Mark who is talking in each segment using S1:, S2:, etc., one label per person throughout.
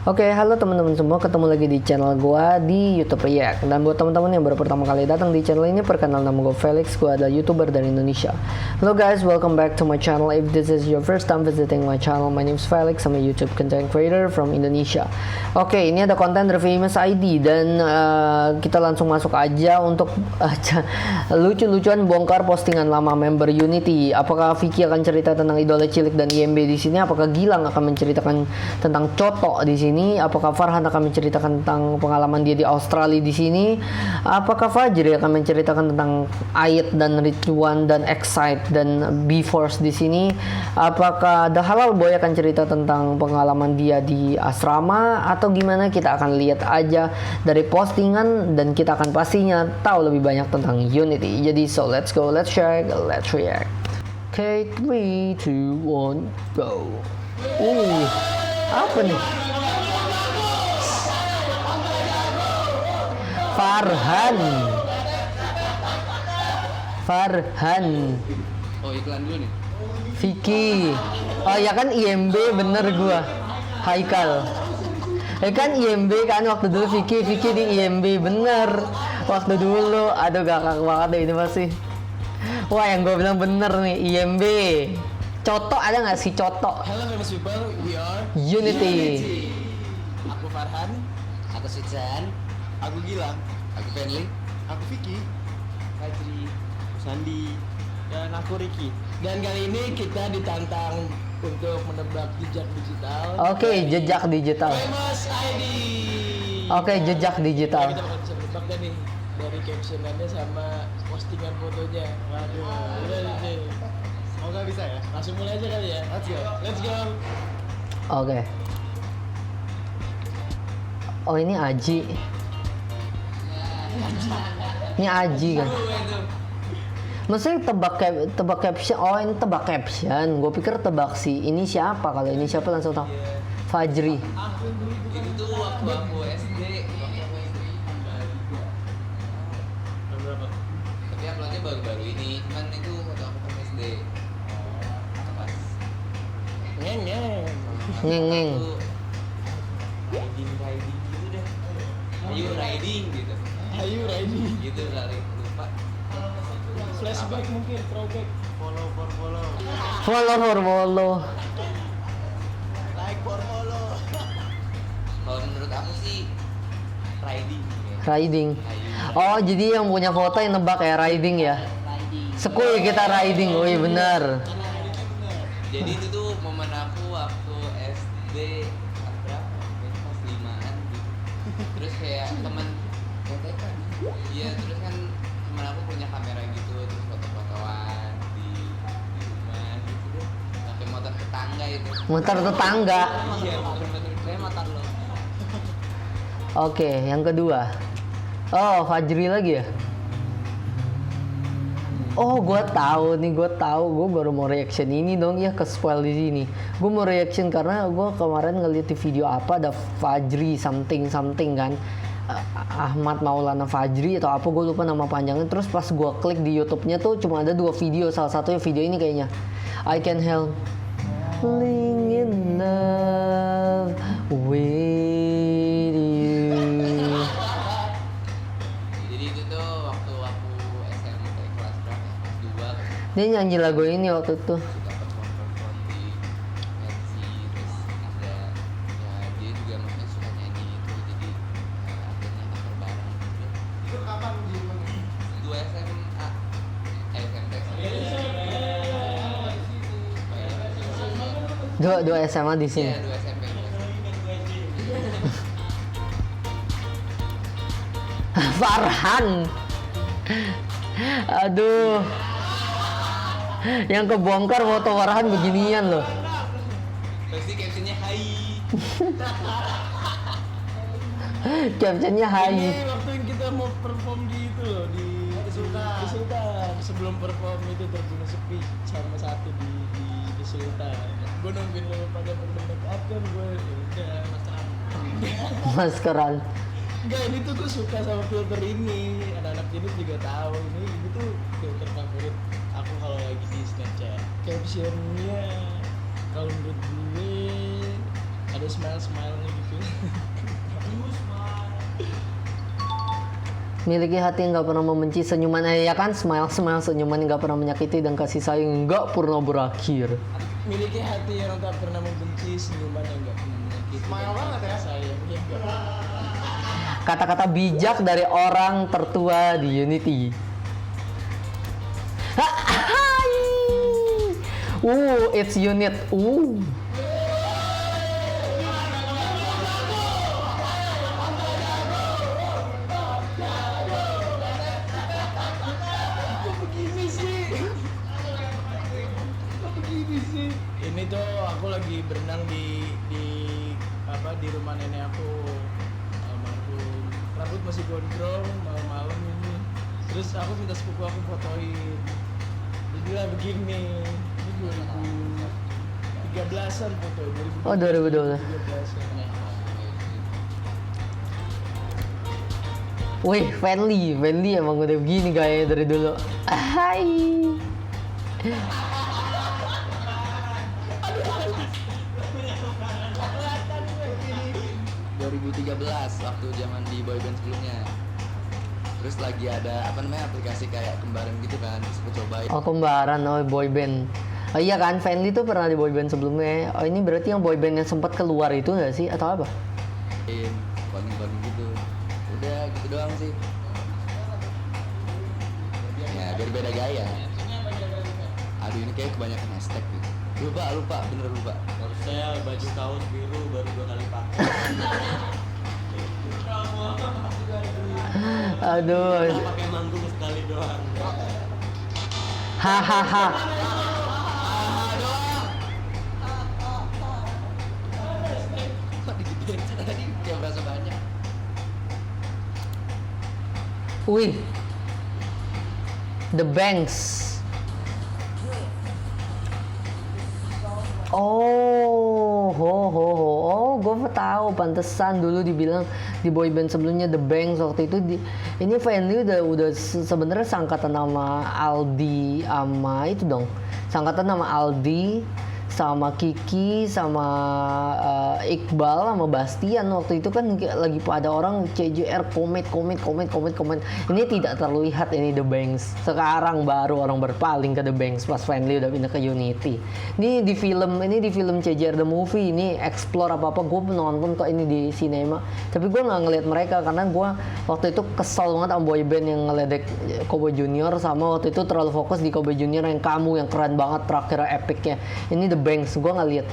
S1: Oke, halo teman-teman semua, ketemu lagi di channel gua di YouTube React. Dan buat teman-teman yang baru pertama kali datang di channel ini, perkenalkan nama gua Felix, gua adalah YouTuber dari Indonesia. Hello guys, welcome back to my channel. If this is your first time visiting my channel, my name is Felix, I'm a YouTube content creator from Indonesia. Oke, ini ada konten dari Famous ID dan kita langsung masuk aja untuk lucu-lucuan bongkar postingan lama member Unity. Apakah Vicky akan cerita tentang idola cilik dan IMB di sini? Apakah Gilang akan menceritakan tentang Coto di sini? Apakah Farhan akan menceritakan tentang pengalaman dia di Australia di sini? Apakah Fajri akan menceritakan tentang Ait dan Ridwan dan Excite dan B-Force di sini? Apakah The Halal Boy akan cerita tentang pengalaman dia di asrama atau gimana? Kita akan lihat aja dari postingan dan kita akan pastinya tahu lebih banyak tentang Unity. Jadi so let's go, let's check, let's react. Okay, 3, 2, 1, go. Apa nih? Farhan.
S2: Oh, iklan dulu nih.
S1: Vicky. Oh ya kan IMB bener gua. Haikal. Kan IMB kan waktu dulu Vicky di IMB bener. Waktu dulu aduh gakak banget deh ini masih. Wah yang gua bilang bener nih IMB. Coto ada nggak sih Coto?
S2: Hello famous people, we are
S1: Unity.
S2: Aku Farhan, aku Sujan, aku Gilang, aku Penli, aku Vicky, Fajri, aku Sandi, dan aku Ricky. Dan kali ini kita ditantang untuk menebak jejak digital.
S1: Oke, jejak digital.
S2: Famous ID.
S1: Oke, jejak digital.
S2: Kita bakal bisa menebak dan nih dari captionannya sama postingan fotonya. Waduh, udah nih. Oh nggak bisa ya? Langsung mulai aja kali ya. Let's go.
S1: Oke. Oh ini Aji. Ini Aji kan. Maksudnya tebak caption. Oh ini tebak caption. Gue pikir tebak sih. Ini siapa? Kalau ini siapa langsung tahu. Fajri.
S2: Itu tuh waktu aku SD. Berapa? Tapi uploadnya baru-baru ini. Cuman itu waktu aku ke SD. Pas.
S1: Ngeng.
S2: Riding gitu deh. Ayo riding gitu kali lupa. Flashback mungkin, throwback. Follow. Like for follow. Kalau menurut aku sih
S1: Riding. Oh jadi yang punya foto yang nebak ya riding ya. Sekul kita riding. Oh iya benar.
S2: Jadi itu tuh momen aku waktu SD berapa? Kelas 5-an gitu. Terus kayak teman TK. Iya, terus kan teman aku punya kamera gitu, terus foto-fotoan di rumah gitu deh. Sampai motor tetangga itu.
S1: Motor tetangga.
S2: Iya, motor saya motor lo.
S1: Oke, yang kedua. Oh, Fajri lagi ya? Oh, gue tahu. Gue baru mau reaction ini dong ya, ke spoil di sini. Gue mau reaction karena gue kemarin ngeliat di video apa ada Fajri something kan. Ahmad Maulana Fajri atau apa, gue lupa nama panjangnya. Terus pas gue klik di YouTube-nya tuh cuma ada 2 video. Salah satunya video ini kayaknya. I can help falling in love with you.
S2: Jadi itu tuh waktu aku SMP kelas berapa? Kelas 2.
S1: Dia nyanyi lagu ini waktu itu.
S2: Suka perform di pensi, terus ada ya dia juga maksudnya suka nyanyi itu, jadi akhirnya cover bareng gitu. Itu kapan gimana? 2 SMA, SMP.
S1: Dua SMA di sini.
S2: Iya, 2 SMP.
S1: Farhan. Aduh. Yang kebongkar foto Farhan beginian loh.
S2: Pasti captionnya hai.
S1: Captionnya hai.
S3: Ini waktu yang kita mau perform di itu loh, di Sultan. Sebelum perform itu terbunuh sepi sama satu di Sultan. Gue nungguin lo pada berdekat kan gue udah
S1: Maskeran.
S3: Enggak, ini tuh gue suka sama filter ini. Anak-anak jenis juga tahu ini tuh filter favorit aku kalau lagi di Snapchat. Captionnya kalau menurut gue ada ada smile-smile-nya gitu.
S1: Miliki hati yang gak pernah membenci, senyuman ya kan, smile senyuman yang gak pernah menyakiti, dan kasih sayang yang gak pernah berakhir.
S3: Miliki hati yang tak pernah membenci, senyuman yang gak pernah menyakiti. Smile banget ya. Sayang yang gak
S1: Kata-kata bijak dari orang tertua di Unity. It's unit.
S3: Ini tuh aku lagi berenang di rumah nenek aku, almarhum. Rambut masih gondrong, malam-malam ini. Terus aku minta sepupu aku fotoin. Jadilah begini. Ini 2013an foto.
S1: Oh, 2012.
S3: 2013an.
S1: Wih, Fanly emang udah begini gayanya dari dulu. Hai.
S2: 2013 waktu zaman di boyband sebelumnya. Terus lagi ada aplikasi kayak kembaran gitu kan, terus aku cobain.
S1: Oh, kembaran, boyband. Oh iya kan, Fanly tuh pernah di boyband sebelumnya. Oh, ini berarti yang boyband yang sempat keluar itu nggak sih, atau apa?
S2: Pagi-pagi gitu. Udah gitu doang sih. Ya biar beda gaya. Aduh, ini kayak kebanyakan hashtag gitu. Lupa, bener lupa.
S4: Saya baju kaos biru baru 2 kali pakai.
S1: Aduh.
S4: Saya pakai manggung sekali doang.
S1: Hahaha.
S2: Kok digituin tadi kayak berasa banyak.
S1: Wih. The Banks. Oh, gue tahu, pantesan dulu dibilang di boyband sebelumnya The Banks waktu itu ini Fanly udah sebenarnya sangkatan nama Aldi sama itu dong, sangkatan nama Aldi sama Kiki sama Iqbal sama Bastian. Waktu itu kan lagi pada orang CJR komen. Ini tidak terlihat ini The Banks. Sekarang baru orang berpaling ke The Banks pas Fanly udah pindah ke Unity. Ini di film CJR The Movie, ini explore apa gue nonton kok ini di sinema. Tapi gue nggak ngeliat mereka karena gue waktu itu kesel banget sama boyband yang ngeledek Kobo Junior, sama waktu itu terlalu fokus di Kobo Junior yang kamu yang keren banget terakhir epicnya. Ini The Banks, gue nggak lihat.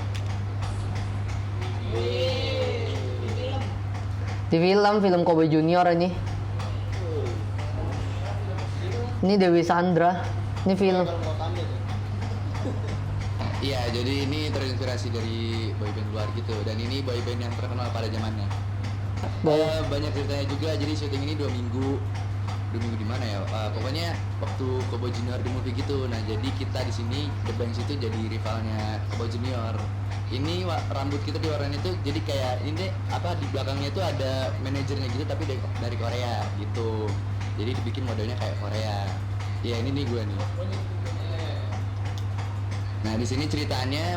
S1: Di film Kobe Junior ini. Ini Dewi Sandra. Ini film.
S2: Iya, jadi ini terinspirasi dari boyband luar gitu. Dan ini boyband yang terkenal pada zamannya. Banyak ceritanya juga. Jadi syuting ini 2 minggu. 2 minggu di mana ya? Pokoknya waktu Kobo Junior di movie gitu. Nah, jadi kita di sini The Banks itu jadi rivalnya Kobo Junior. Ini rambut kita diwarnain itu jadi kayak ini di belakangnya itu ada manajernya gitu tapi dari Korea gitu. Jadi dibikin modelnya kayak Korea. Ya ini nih gue nih. Nah di sini ceritanya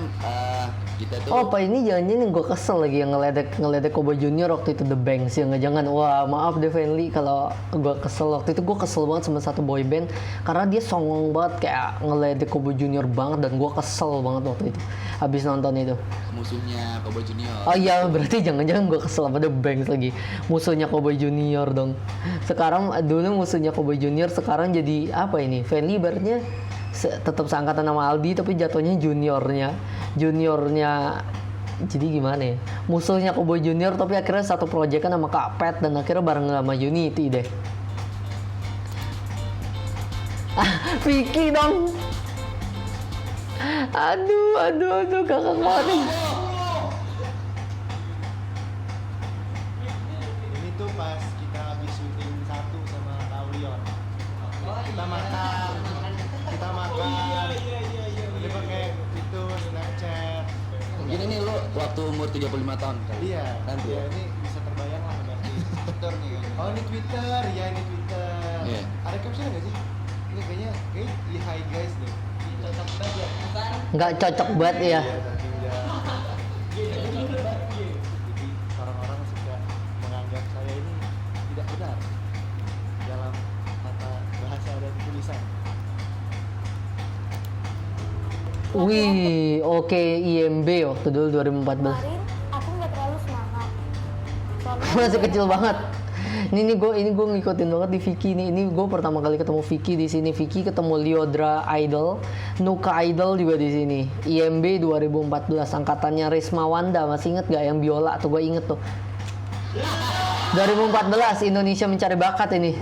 S2: kita tuh.
S1: Oh, apa ini jangan-jangan gue kesel lagi yang ngeledek Kobo Junior waktu itu The Banks ya, jangan. Wah, maaf deh Fanly kalau gue kesel waktu itu. Gue kesel banget sama satu boyband karena dia songong banget kayak ngeledek Kobo Junior banget, dan gue kesel banget waktu itu habis nonton itu.
S2: Musuhnya Kobo Junior.
S1: Oh iya, berarti jangan-jangan gue kesel sama The Banks lagi. Musuhnya Kobo Junior dong. Sekarang dulu musuhnya Kobo Junior, sekarang jadi apa ini? Fanly ibaratnya tetap seangkatan nama Aldi tapi jatuhnya juniornya jadi gimana ya, musuhnya Kobo Junior tapi akhirnya satu proyekan sama Kak Pet dan akhirnya bareng sama Unity deh. Vicky dong. Aduh kakak banget.
S5: Ini tuh pas kita habis syuting 1 sama Taulion. Kita makan. Dia pakai itu Snapchat.
S2: Mungkin ini lo waktu umur 35 tahun kali.
S5: Iya.
S2: Nanti.
S5: Iya, ini bisa terbayang lah berarti. Twitter nih. Oh, ini Twitter. Ya, ini Twitter.
S2: Iya.
S5: Ada caption nggak sih? Ini kayaknya hi guys deh.
S1: Nggak cocok banget ya.
S5: Iya, tapi udah.
S1: Wih, oke IMB waktu dulu 2014.
S6: Kemarin aku nggak terlalu semangat. Soalnya
S1: Masih kecil banget. Ini gue ngikutin banget di Vicky nih. Ini gue pertama kali ketemu Vicky di sini. Vicky ketemu Liodra Idol, Nuka Idol juga di sini. IMB 2014 angkatannya Risma Wanda. Masih inget gak yang biola tuh? Gue inget tuh. 2014 Indonesia Mencari Bakat ini.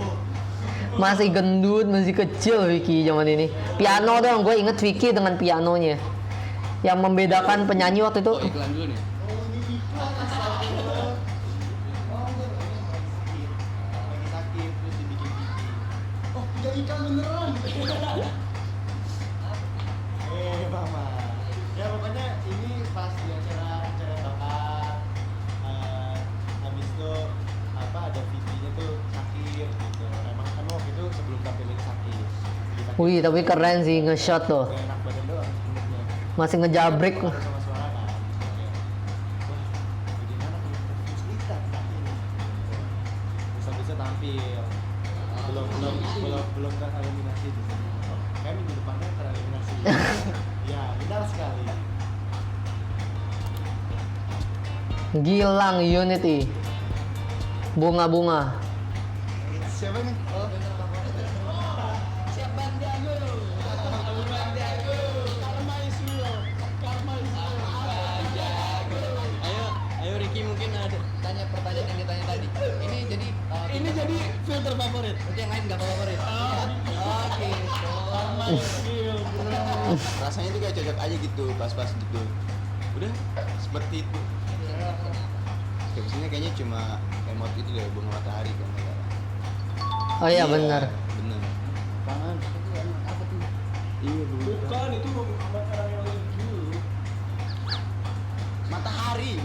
S1: Masih gendut, masih kecil Vicky zaman ini. Piano dong, gue inget Vicky dengan pianonya. Yang membedakan penyanyi waktu itu.
S2: Oh, iklan dulu nih.
S5: Lagi sakit terus dibikin pipi. Oh, jadi ikan beneran. Mama. Ya pokoknya ini pas di acara bakat. Habis itu apa ada pipinya tuh sakit gitu. Emang waktu itu sebelum tampilin sakit.
S1: Wih, tapi keren sih nge-shot tuh.
S5: Gak enak badan doang sebenarnya.
S1: Masih ngejabrik.
S5: Sama suara kan. Wah, bagaimana kesulitan saat ini. Bisa tampil. Belum tereliminasi di sini. Kayak minggu depannya tereliminasi. Ya, benar sekali.
S1: Gilang Unity. Bunga-bunga.
S5: Siapa nih? Oh,
S3: Siap Bang Diago. Bang Diago. Karma is real.
S4: Ayo Ricky mungkin ada.
S2: Tanya pertanyaan yang ditanya tadi. Ini jadi
S3: Ini jadi filter favorit.
S2: berarti yang lain nggak favorit. Oke.
S3: Karma is real, bro.
S7: Rasanya tuh kayak cocok aja gitu, pas-pas gitu. Udah seperti itu. Kebiasaannya kayaknya cuma emot itu deh, bunga matahari kan.
S1: Oh iya benar.
S7: Bener.
S5: Tangan. Apa tuh?
S7: Iya bunga
S3: Bukan itu makanan yang lagi dulu.
S7: matahari.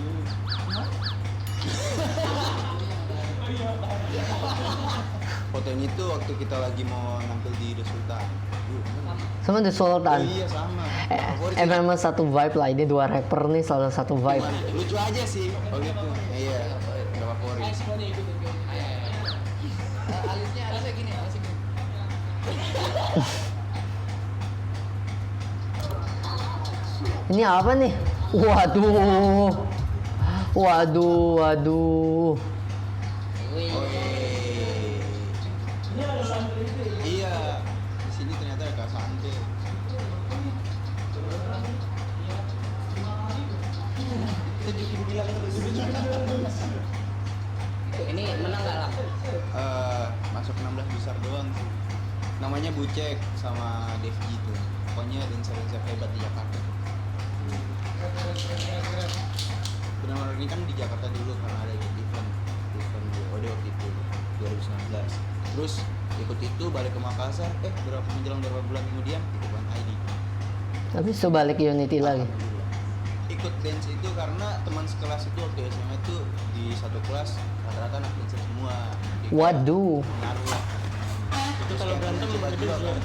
S7: Fotonya itu waktu kita lagi mau nampil di The Sultan.
S1: Sama The Sultan.
S7: Oh iya sama. Favorit sih.
S1: Emang satu vibe lah, ini dua rapper nih salah satu vibe.
S7: Lucu aja sih. Oh gitu. Iya. Gak favorit.
S2: Alisnya gini.
S1: Ini apa nih? Waduh. Waduh.
S3: Ini ada santri itu.
S7: Iya. Di sini ternyata ada Kak Sante.
S2: Ini menang nggak lah?
S7: Masuk 16 besar doang sih. Namanya Bucek sama Devji itu. Pokoknya dancer-dancer hebat di Jakarta. Benar-benar ini kan di Jakarta dulu karena ada event WOD waktu itu 2019. Terus ikut itu balik ke Makassar, menjelang beberapa bulan kemudian ikut One ID.
S1: Tapi balik Unity lagi.
S7: Ikut dance itu karena teman sekelas itu waktu SMA itu di satu kelas rata-rata anak dancer semua. Jadi kayak
S1: Waduh.
S7: ngaruh lah.
S4: Itu kalau berantem
S7: coba
S4: lebih
S7: juga
S4: juga.
S7: kan.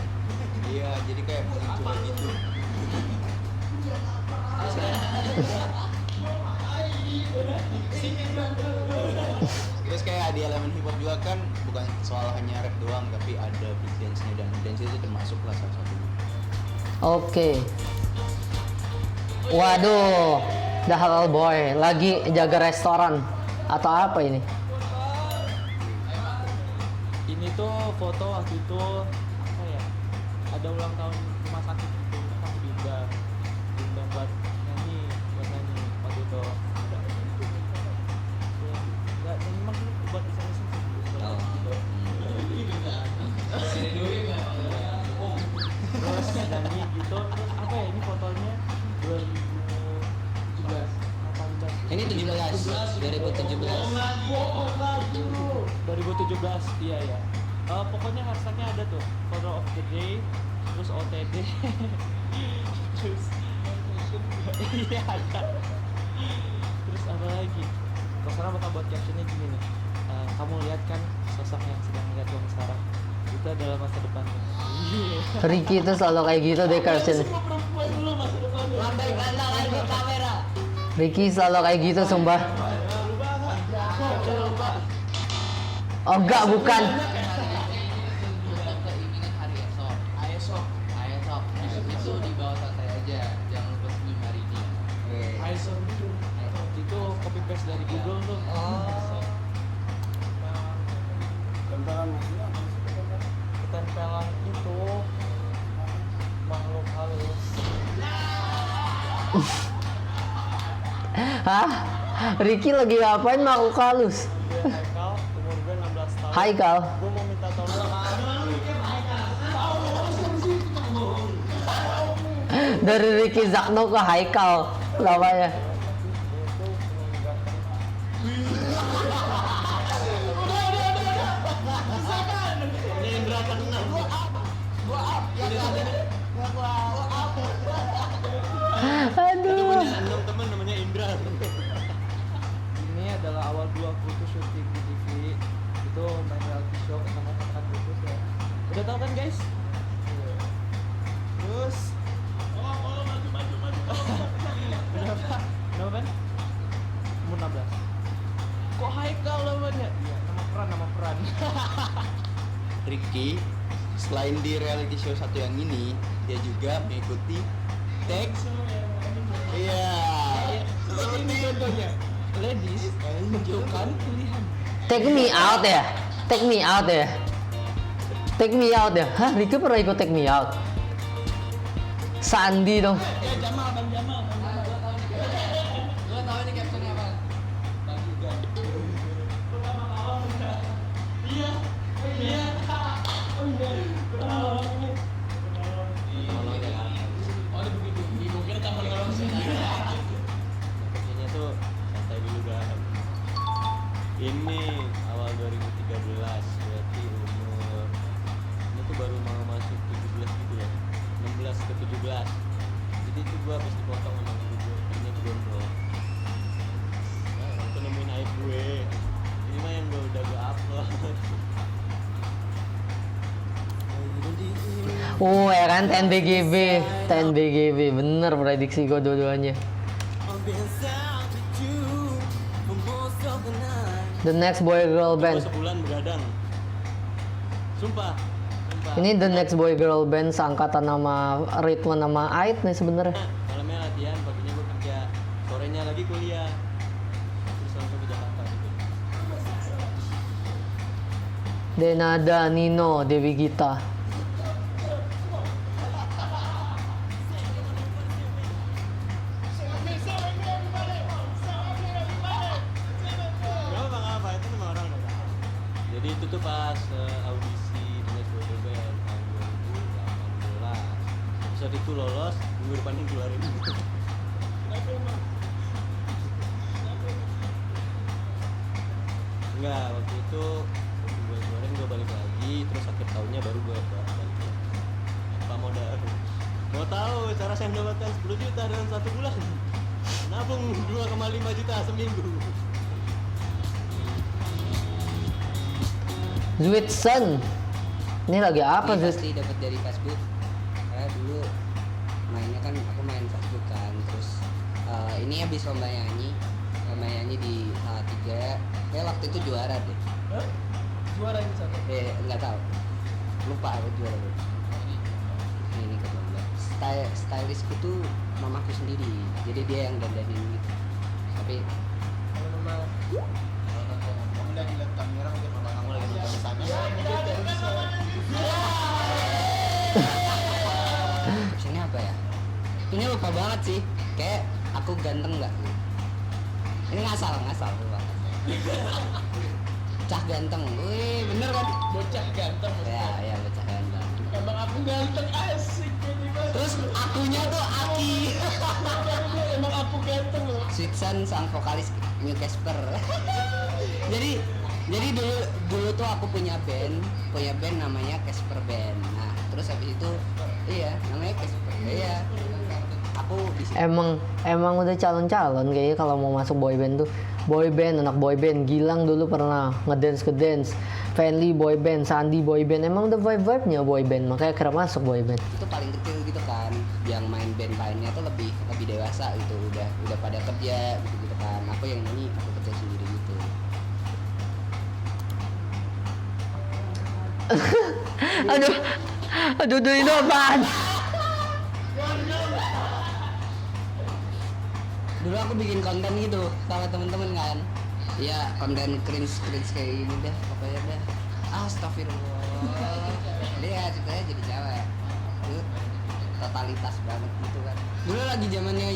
S7: Iya, jadi kayak pengen coba gitu. Terus kayak di elemen hip hop juga kan bukan soal hanya rap doang tapi ada beat dance-nya dan dance itu termasuk lah salah satunya.
S1: Oke. Waduh. The Halal Boy lagi jaga restoran atau apa ini?
S3: Ini tuh foto waktu itu apa ya? Ada ulang tahun rumah sakit gitu, aku diundang buat nyanyi waktu itu. Enggak, memang buat iseng-iseng sih. Terus nyanyi gitu, terus apa ya ini fotonya 2017, 18.
S2: Ini 2017.
S3: 2017, iya ya. Pokoknya hashtagnya ada tuh, photo of the day, terus OTD, terus iya ada. Terus apa lagi? Terserah bakal buat captionnya gini nih. Kamu lihat kan sosok yang sedang lihat kamu sekarang itu adalah masa depannya.
S1: Ricky itu selalu kayak gitu deh caption.
S3: Semua perempuan dulu masa depannya.
S2: Lambai ganda lagi kamera.
S1: Ricky selalu kayak gitu sumpah. Oh enggak, bukan.
S2: Keinginan hari esok. Itu di bawah santai aja.
S3: copy paste dari Google tuh. Ketempelan itu makhluk halus.
S1: Hah? Ricky lagi ngapain makhluk halus?
S3: Gue Haikal, umur gue 16 tahun.
S1: Haikal.
S3: Gue mau minta tolong.
S1: Dari Ricky Zakno ke Haikal namanya. Aduh.
S4: Punya teman namanya Indra.
S3: Ini adalah awal dua aku tuh syuting di TV. Itu main reality show sama kakak putus ya. Udah tau kan guys? Terus Kenapa? Kenapa Ben? Umur 16. Kok Haikal namanya? Iya, nama peran.
S7: Ricky selain di reality show satu yang ini, dia juga mengikuti teks. Iya.
S3: Seperti ini contohnya. Ladies, tentukan pilihan.
S1: Take me out ya. Take me out ya. Take me out ya. Hah, Ricky pernah ikut take me out? Sandi dong.
S3: Ya Jamal, Bang Jamal.
S2: Gue tahu ini captionnya apa?
S4: Kayaknya tuh santai dulu kan. Ini awal 2013 berarti umur ini tuh baru mau masuk 17 gitu ya. 16 ke 17. Jadi itu gua habis dipotong sama guru gue. Ini gondrong. Nah, orang tuh nemuin aib gue. Ini mah yang udah gue upload.
S1: Oh ya kan 10 BGB. 10 BGB bener prediksi gue dua-duanya. The next boy girl
S4: Gua
S1: band.
S4: sebulan begadang. Sumpah.
S1: Ini the next boy girl band seangkatan nama Ridwan nama Ait nih sebenarnya.
S4: Malamnya latihan, paginya gue kerja, sorenya lagi kuliah. Terus langsung ke Jakarta gitu.
S1: Denada Nino Dewi Gita.
S4: Gak apa-apa, itu memang orang udah tahu. Jadi itu tuh pas audisi di Next Boy Girl Band tahun 2018. Episode itu lolos, minggu depan ini keluarin. Enggak, waktu itu gue keluarin gue balik lagi, terus akhir tahunnya baru gue balik. Apa modal? Mau tahu cara saya mendapatkan 10 juta dalam 1 bulan? Nabung 2,5 juta seminggu.
S1: Zwitsen. Ini lagi apa
S2: Ini
S1: sih?
S2: pasti dapat dari Facebook. Karena dulu mainnya kan aku main Facebook kan, terus ini habis lomba nyanyi di Salatiga. Kayak waktu itu juara deh.
S3: Hah? Juara ini satu.
S2: Nggak tahu. Lupa aku juara deh. Ini ke lomba. Stylistku tuh mamaku sendiri. Jadi dia yang dandanin gitu. Tapi
S3: Kalau nama
S5: Kamu lagi lihat kamera mungkin mama kamu lagi nonton di sana.
S2: captionnya apa ya? Ini lupa banget sih. Kayak aku ganteng nggak? Ini ngasal lupa. Cah ganteng, wih bener kan?
S3: bocah ganteng maksudnya.
S2: Ya bocah ganteng.
S3: Emang aku ganteng asik jadi mas.
S2: Terus akunya tuh Aki.
S3: Emang aku ganteng loh.
S2: Switsan sang vokalis New Casper. jadi dulu tuh aku punya band namanya Casper Band. Nah, terus habis itu iya, namanya Casper. Iya. Aku di situ.
S1: Emang udah calon-calon kayaknya kalau mau masuk boy band tuh. Boy band, anak boy band. Gilang dulu pernah ngedance. Fanly boy band, Sandi boy band. Emang udah vibe-nya boy band, makanya kira masuk boy band.
S2: Itu paling kecil gitu kan, yang main band lainnya tuh lebih dewasa gitu, udah pada kerja gitu kan. Aku yang nyanyi aku kerja sendiri gitu.
S1: Aduh ini apaan?
S3: Dulu
S2: dulu aku bikin konten gitu sama temen-temen kan. Ya konten cringe kayak ini deh pokoknya deh. Astagfirullah. Dia ceritanya jadi cewek. Itu totalitas banget gitu kan. Dulu lagi zamannya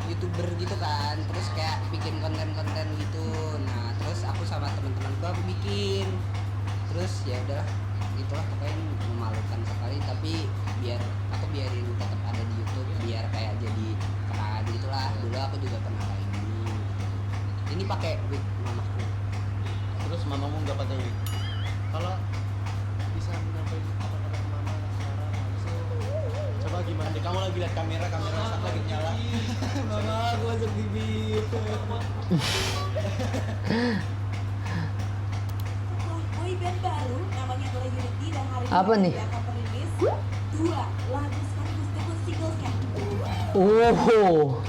S2: YouTuber gitu kan. Terus kayak bikin konten-konten gitu. Nah, terus aku sama teman-temanku aku bikin. Terus ya udah gitulah pokoknya memalukan sekali tapi biarin tetap ada di YouTube biar kayak jadi kenangan gitulah. Dulu aku juga pernah kayak gini. Ini pakai wig mamaku.
S7: Terus mamamu nggak pakai wig?
S5: Kalau bisa menyampaikan kata-kata mama sekarang langsung coba gimana deh, kamu lagi lihat kamera saat lagi nyala.
S3: Mama aku masuk bibir.
S8: Boyband baru namanya adalah Unity dan hari
S1: Apa
S8: ini
S1: nih?
S8: dia akan merilis 2 lagu sekaligus debut singlesnya.
S1: Oh.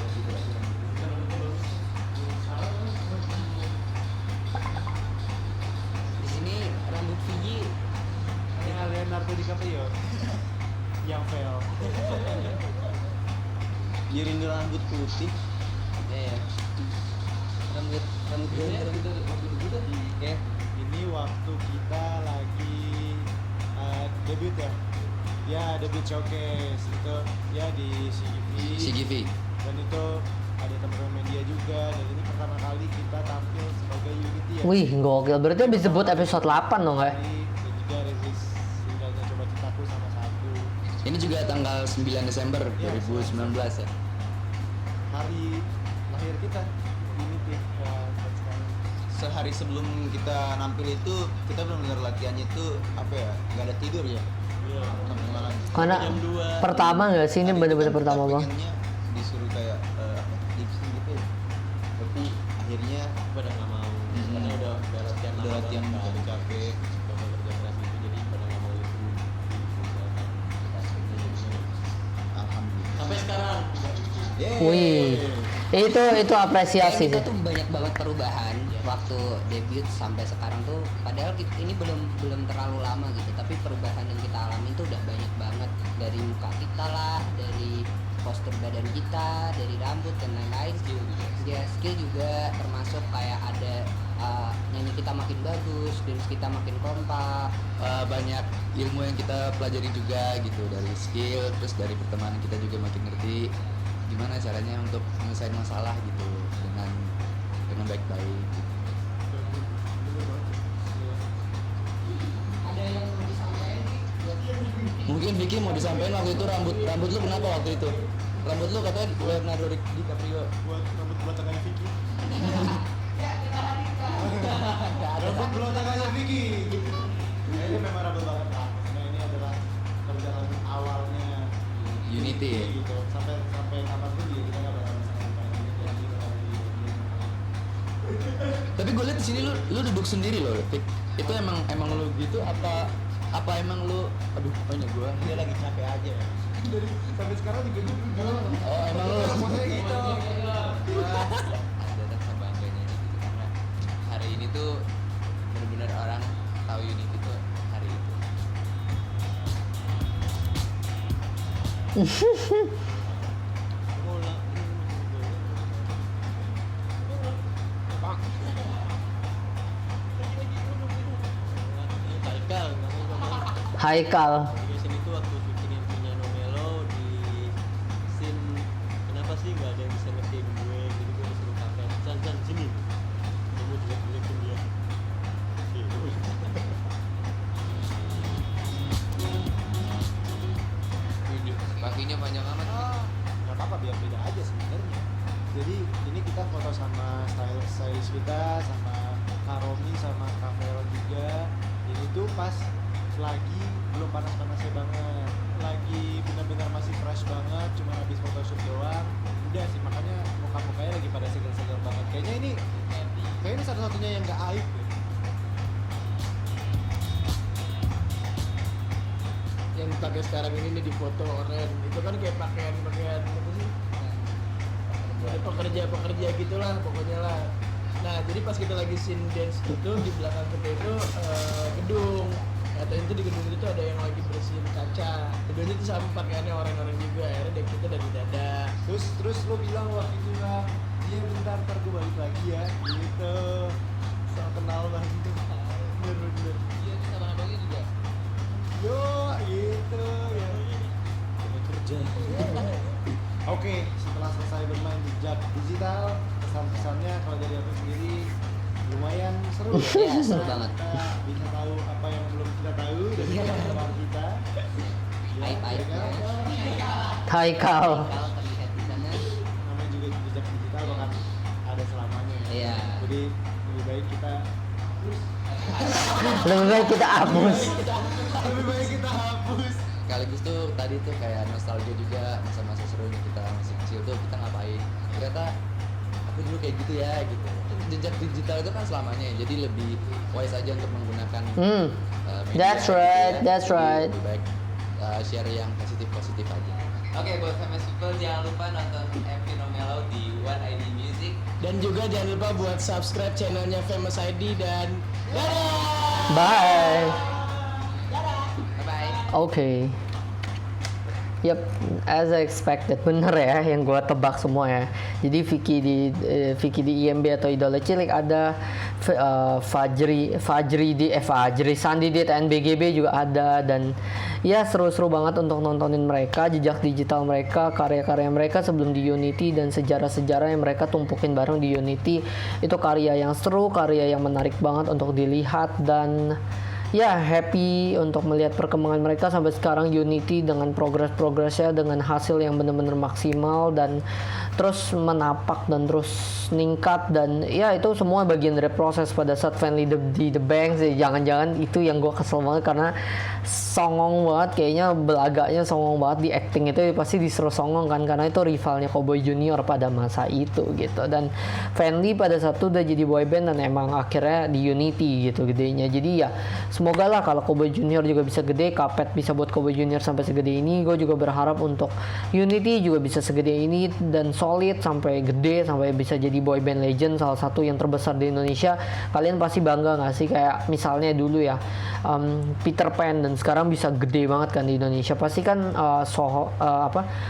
S2: Di sini rambut Vigi
S5: Yang Leonardo DiCaprio yang fail.
S7: Dia rindu rambut putih.
S2: ya. Rambut ya.
S5: Ini waktu kita lagi debut ya. Ya debut showcase itu ya di CGV.
S2: CGV.
S5: Dan itu ada teman-teman media juga dan ini pertama kali kita tampil sebagai Unity ya.
S1: Wih, gokil. Berarti habis debut episode 8 dong, ya?
S5: Dan juga rilis singlenya Coba Cintaku sama satu.
S2: Ini juga tanggal 9 Desember
S5: Iya,
S2: 2019 ya.
S5: Hari lahir kita Unity ya, buat sekarang.
S7: Sehari sebelum kita nampil itu kita benar-benar latihannya itu apa ya? Nggak ada tidur ya.
S5: Iya.
S7: Sampai malam.
S1: Karena
S3: Jam 2.
S1: pertama nggak sih ini
S7: Tadi
S1: bener-bener
S7: kan
S1: pertama
S7: kita
S1: bang.
S7: pengennya disuruh kayak apa? Diksi gitu ya. Tapi akhirnya
S4: pada nggak mau karena udah latihan
S7: udah
S4: lama
S7: latihan
S4: banget, kan.
S7: capek-capek.
S4: Udah kerja keras itu jadi pada nggak mau itu
S7: Alhamdulillah.
S4: sampai sekarang
S1: Wih, itu apresiasi
S2: Kayak kita
S1: sih.
S2: tuh banyak banget perubahan waktu debut sampai sekarang tuh padahal ini belum terlalu lama gitu tapi perubahan yang kita alami tuh udah banyak banget dari muka kita lah dari postur badan kita dari rambut dan lain-lain skill juga termasuk kayak ada nyanyi kita makin bagus dance kita makin kompak banyak ilmu yang kita pelajari juga gitu dari skill terus dari pertemanan kita juga makin ngerti gimana caranya untuk menyelesaikan masalah gitu dengan baik-baik gitu. Ada yang mau disampaikan? Mungkin Vicky mau disampaikan waktu itu rambut lu kenapa waktu itu? Rambut lu katanya Leonardo DiCaprio.
S5: Buat rambut belotangannya Vicky. Rambut belotangannya Vicky. Nah, ini memorable banget lah. Nah, ini adalah perjalanan awalnya
S2: Unity ya?
S5: gitu. Sampai kapanpun juga kita nggak bakal bisa ngapain ini jadi bakal di.
S2: Tapi gue lihat di sini lu duduk sendiri loh, Vic. Itu emang lu gitu apa emang lu aduh apanya gua?
S7: Dia lagi capek aja.
S5: Dari sampai sekarang juga dulu.
S2: Oh emang lu
S5: Maksudnya gitu.
S2: ada rasa bangganya gitu karena hari ini tuh benar-benar orang tahu Unity tuh hari itu.
S1: Haikal.
S4: di sini tuh waktu syuting yang punya Nomelo di scene kenapa sih nggak ada yang bisa ngertiin gue jadi gue disuruh kakek San sini kamu jelek-jelekin dia gitu.
S2: Kakinya panjang amat.
S5: Nggak apa-apa biar beda aja sebenarnya. Jadi ini kita foto sama stylist kita, sama Kak Romi, sama Kak Vero juga. Ini tuh pas lagi belum panas-panasnya banget, lagi benar-benar masih fresh banget, cuma habis photoshoot doang. Udah sih makanya muka-mukanya lagi pada segar-segar banget. Kayaknya ini satu-satunya yang nggak aib deh.
S3: Yang pakai sekarang ini nih di foto oren itu kan kayak pakaian apa sih? Ya, pekerja gitulah pokoknya lah. Nah jadi pas kita lagi scene dance itu di belakang kita itu gedung. Katanya itu di gedung itu ada yang lagi bersihin kaca. Gedungnya itu sama pakaiannya orang-orang juga. Akhirnya dek kita dari dada.
S5: Terus lo bilang waktu itu kan di iya bentar ntar gue balik lagi ya gitu. So kenal banget bener.
S2: Iya, itu sama abangnya juga.
S5: Yo gitu ya.
S4: Kerja.
S5: Oke, setelah selesai bermain di Jak Digital, kesan-kesannya kalau dari aku sendiri lumayan seru.
S2: Iya, seru banget.
S5: Kita bisa tahu apa yang belum kita tahu dari teman kita. Ya,
S2: Aib-aib.
S5: ya,
S1: Haikal.
S2: Kalau terlihat di sana.
S5: namanya juga jejak digital bahkan ada selamanya.
S2: Iya.
S5: Jadi lebih baik kita
S1: Lebih baik kita hapus.
S5: hapus.
S2: Sekaligus tuh tadi tuh kayak nostalgia juga masa-masa serunya kita masih kecil tuh kita ngapain. Ternyata aku dulu kayak gitu ya gitu. Jejak digital itu kan selamanya ya, jadi lebih wise aja untuk menggunakan media
S1: That's
S2: gitu
S1: right,
S2: ya.
S1: that's
S2: Jadi
S1: right.
S2: Lebih baik share yang positif aja. Oke, buat famous people jangan lupa nonton MV Nomelo di One ID Music.
S3: Dan juga jangan lupa buat subscribe channelnya Famous ID dan dadah.
S1: Bye.
S2: Bye bye.
S1: Oke. Yep, as I expected, bener ya yang gue tebak semua ya. Jadi Vicky di IMB atau Idola Cilik ada, Fajri Sandi di TNBGB juga ada, dan ya seru-seru banget untuk nontonin mereka, jejak digital mereka, karya-karya mereka sebelum di Unity dan sejarah-sejarah yang mereka tumpukin bareng di Unity. Itu karya yang seru, karya yang menarik banget untuk dilihat, dan ya happy untuk melihat perkembangan mereka sampai sekarang Unity dengan progresnya, dengan hasil yang benar-benar maksimal dan terus menapak dan terus meningkat, dan ya itu semua bagian dari proses pada saat Friendly di The Bank sih. Jangan-jangan itu yang gue kesel banget karena songong banget, kayaknya belagaknya songong banget di acting itu pasti disuruh songong kan, karena itu rivalnya Cowboy Junior pada masa itu gitu. Dan Friendly pada saat itu udah jadi boyband dan emang akhirnya di Unity gitu gedenya. Jadi ya semoga lah kalau Cowboy Junior juga bisa gede, Cuphead bisa buat Cowboy Junior sampai segede ini. Gue juga berharap untuk Unity juga bisa segede ini dan solid sampai gede, sampai bisa jadi boyband legend salah satu yang terbesar di Indonesia. Kalian pasti bangga gak sih kayak misalnya dulu ya Peter Pan, dan sekarang bisa gede banget kan di Indonesia. Pasti kan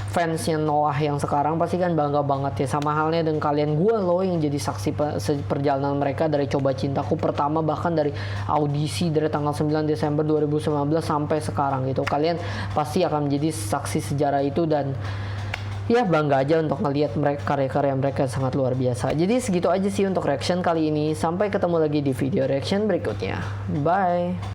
S1: fansnya Noah yang sekarang pasti kan bangga banget ya. Sama halnya dengan kalian, gue loh yang jadi saksi perjalanan mereka dari Coba Cintaku pertama, bahkan dari audisi dari tanggal 9 Desember 2019 sampai sekarang gitu. Kalian pasti akan menjadi saksi sejarah itu, dan ya bangga aja untuk ngelihat mereka, karya-karya mereka sangat luar biasa. Jadi segitu aja sih untuk reaction kali ini. Sampai ketemu lagi di video reaction berikutnya. Bye.